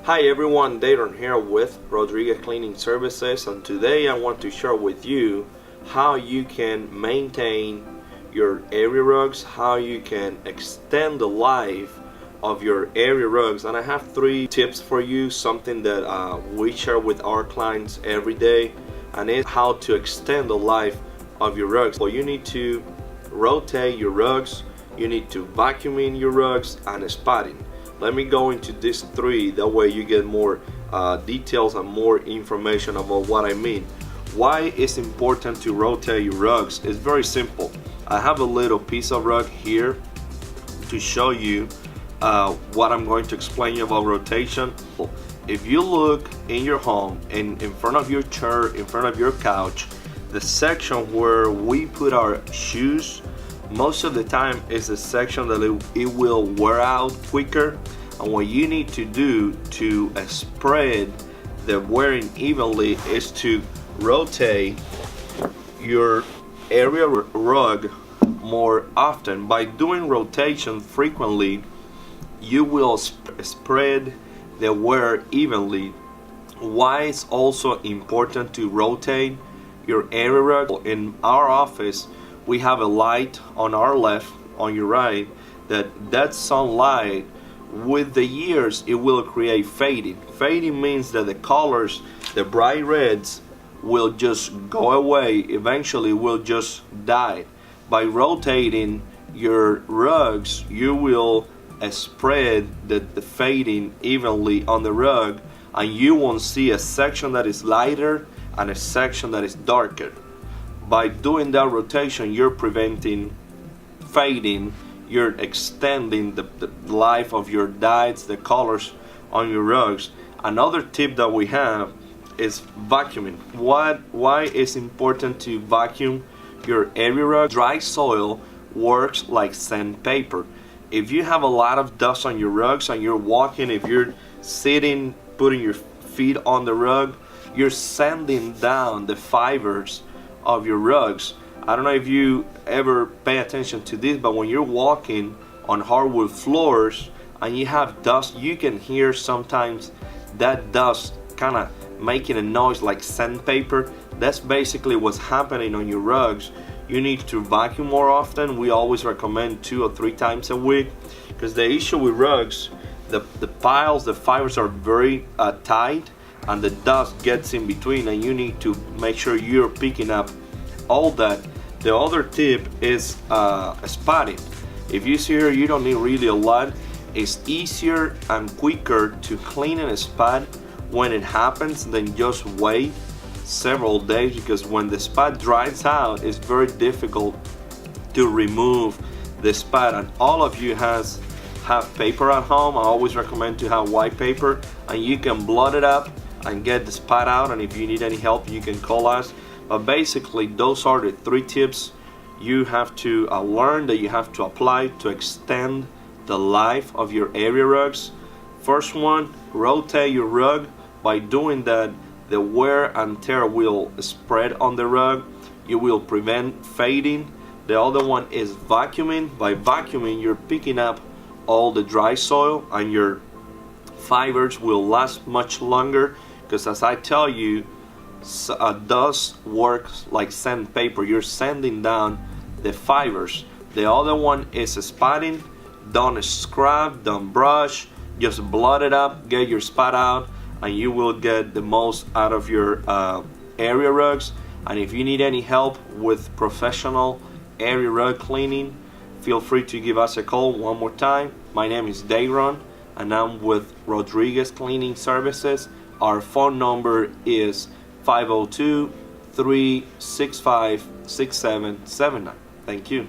Hi everyone, Dayron here with Rodriguez Cleaning Services, and today I want to share with you how you can maintain your area rugs, how you can extend the life of your area rugs. And I have 3 tips for you, something that we share with our clients every day, and it's how to extend the life of your rugs. Well, you need to rotate your rugs, you need to vacuum in your rugs, and spotting. Let me go into these 3, that way you get more details and more information about what I mean. Why it's important to rotate your rugs? It's very simple. I have a little piece of rug here to show you what I'm going to explain you about rotation. If you look in your home and in front of your chair, in front of your couch, the section where we put our shoes, most of the time is a section that it will wear out quicker, and what you need to do to spread the wearing evenly is to rotate your area rug more often. By doing rotation frequently, you will spread the wear evenly. Why it's also important to rotate your area rug? In our office, we have a light on our left, on your right, that sunlight, with the years, it will create fading. Fading means that the colors, the bright reds, will just go away, eventually will just die. By rotating your rugs, you will spread the fading evenly on the rug, and you won't see a section that is lighter and a section that is darker. By doing that rotation, you're preventing fading, you're extending the life of your dyes, the colors on your rugs. Another tip that we have is vacuuming. Why it's important to vacuum your area rug? Dry soil works like sandpaper. If you have a lot of dust on your rugs and you're walking, if you're sitting, putting your feet on the rug, you're sanding down the fibers of your rugs. I don't know if you ever pay attention to this, but when you're walking on hardwood floors and you have dust, you can hear sometimes that dust kind of making a noise like sandpaper. That's basically what's happening on your rugs. You need to vacuum more often. We always recommend 2 or 3 times a week, because the issue with rugs, the piles, the fibers are very tight, and the dust gets in between, and you need to make sure you're picking up all that. The other tip is spotting. If you see here, you don't need really a lot. It's easier and quicker to clean and spot when it happens than just wait several days, because when the spot dries out, it's very difficult to remove the spot. And all of you have paper at home. I always recommend to have white paper, and you can blot it up and get the spot out, and if you need any help, you can call us. But basically, those are the 3 tips you have to learn, that you have to apply to extend the life of your area rugs. First one, rotate your rug. By doing that, the wear and tear will spread on the rug. You will prevent fading. The other one is vacuuming. By vacuuming, you're picking up all the dry soil, and your fibers will last much longer, because as I tell you, dust works like sandpaper. You're sanding down the fibers. The other one is spotting. Don't scrub, don't brush, just blot it up, get your spot out, and you will get the most out of your area rugs. And if you need any help with professional area rug cleaning, feel free to give us a call. One more time, my name is Dayron, and I'm with Rodriguez Cleaning Services. Our phone number is 502-365-6779. Thank you.